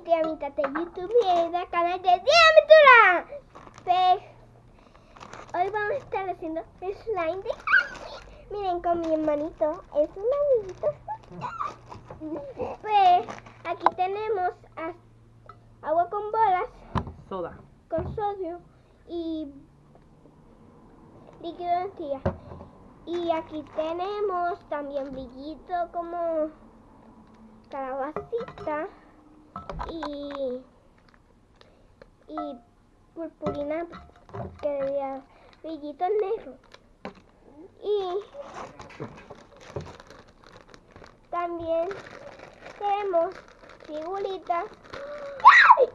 y a mitad de YouTube y el canal de Diametura. Pues, hoy vamos a estar haciendo slime de Hachi. Miren con mi hermanito, es un amiguito. Pues, aquí tenemos agua con bolas, Soda. con sodio y líquido de antilla. Y aquí tenemos también brillito como calabacita y purpurina que debía brillito negro. Y también tenemos figuritas. ¡Ay!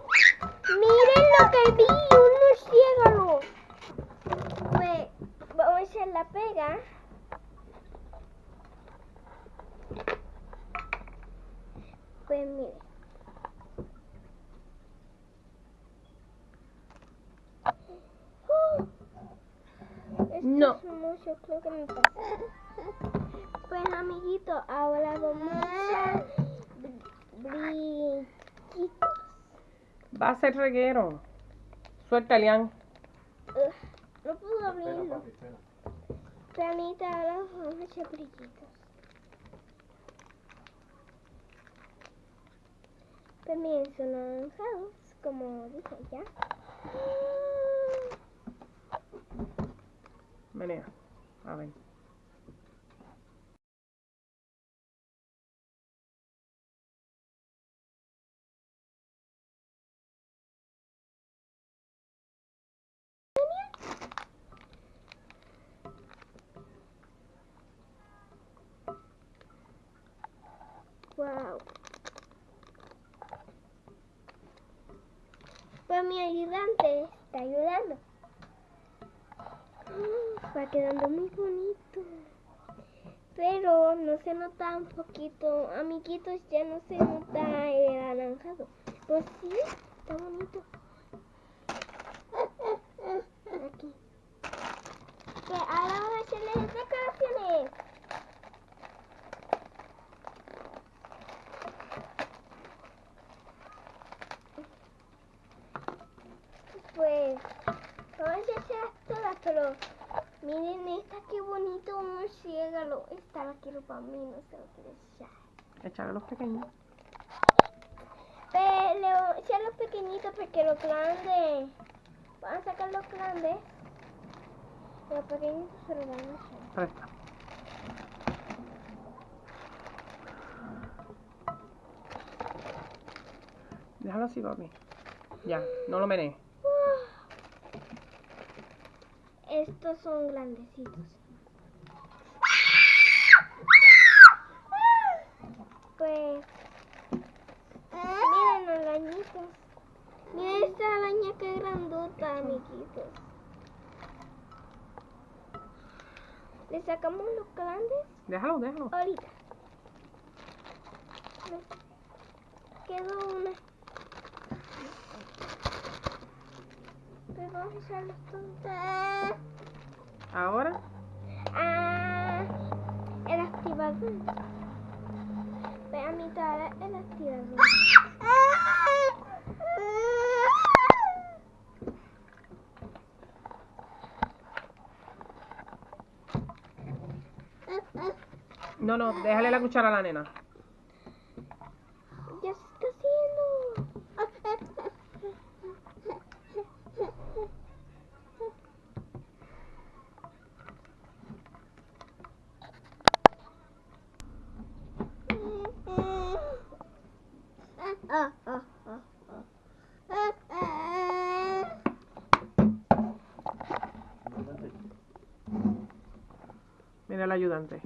Miren lo que vi, un murciélago. Pues vamos a echar la pega. Pues miren. No. Esto es mucho, creo que me pasa. Pues amiguito, ahora vamos a echar brillitos. Va a ser reguero. Suelta, Lian. No puedo abrirlo. Planita, ahora vamos a echar brillitos. También son anaranjados, como dije ya. Menea. A ver. Wow. Pues mi ayudante está ayudando. Va quedando muy bonito. Pero no se nota un poquito, amiguitos, ya no se nota el anaranjado. Pues sí, está bonito. Aquí. Pues ahora vamos a hacerle las decoraciones. Pues vamos a hacer todas, pero miren esta, qué bonito un murciélago. Esta la quiero para mí, no se lo quiero echar. Echar a los pequeños. Pero le voy a echar los pequeñitos porque los grandes, van a sacar los grandes. Los pequeñitos se los van a echar. Presta. Déjalo así, papi. Ya, no lo menees. Estos son grandecitos. Pues, miren los arañitos. Miren esta araña que grandota, amiguitos. ¿Le sacamos los grandes? Déjalo, déjalo. Ahorita. Quedó una. Pues vamos a echarlos todos. Ahora. El activador. Ve a mitad el activador. No, no, déjale la cuchara a la nena. Ya se está haciendo. Mira el ayudante.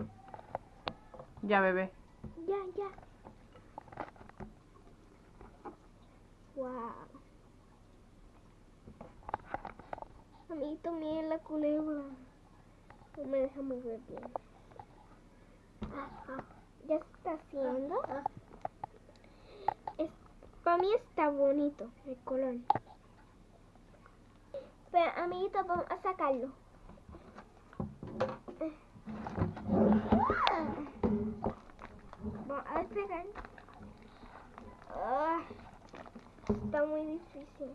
Ya, bebé. Ya. Wow. Amiguito, miren la culebra. No me deja mover bien. Ya se está haciendo. Para mí está bonito el color. Pero amiguito, vamos a sacarlo. Vamos a despegar. Está muy difícil.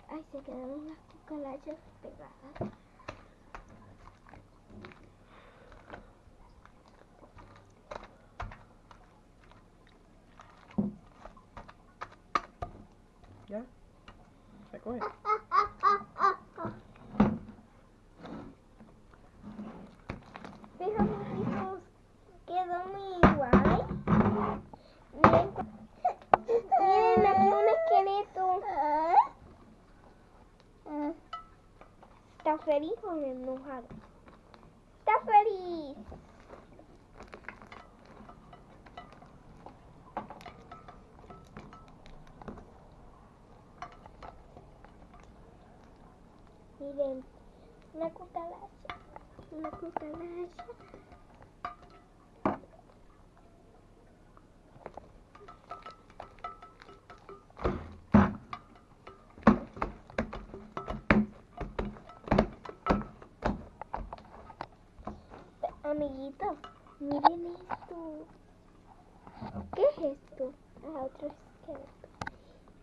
Ay, se quedaron las cucarachas pegadas. ¿Ya? Recoge. Fíjate, chicos, quedó muy guay. Miren, miren aquí un esqueleto. ¿Está feliz o enojado? Está feliz. Miren, una cucaracha. Una cucaracha. Amiguito, miren esto. ¿Qué es esto? Ah, otro esqueleto.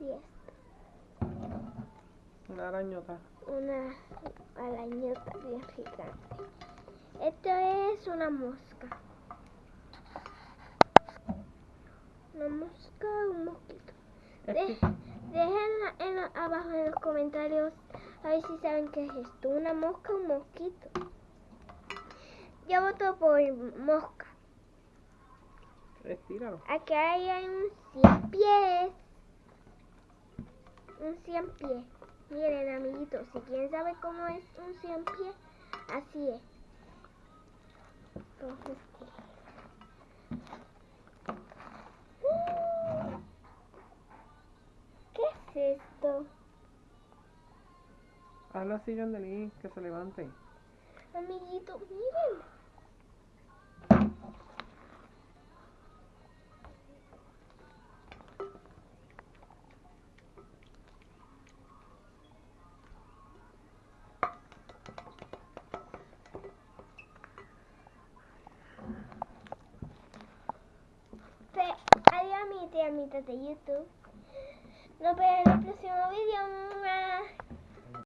Y esto, Una arañota. una arañota bien gigante. Esto es una mosca. Una mosca o un mosquito. Dejen abajo en los comentarios a ver si saben qué es esto. Una mosca o un mosquito. Yo voto por mosca. Estíralo. Aquí hay un 100 pies. Un 100 pies. Miren, amiguitos, si quieren saber cómo es un 100 pies, así es. Entonces, ¿qué es esto? Hazlo así, Yandelín, que se levante. Amiguitos, miren. Adiós, amiguitas de YouTube. Nos vemos en el próximo video.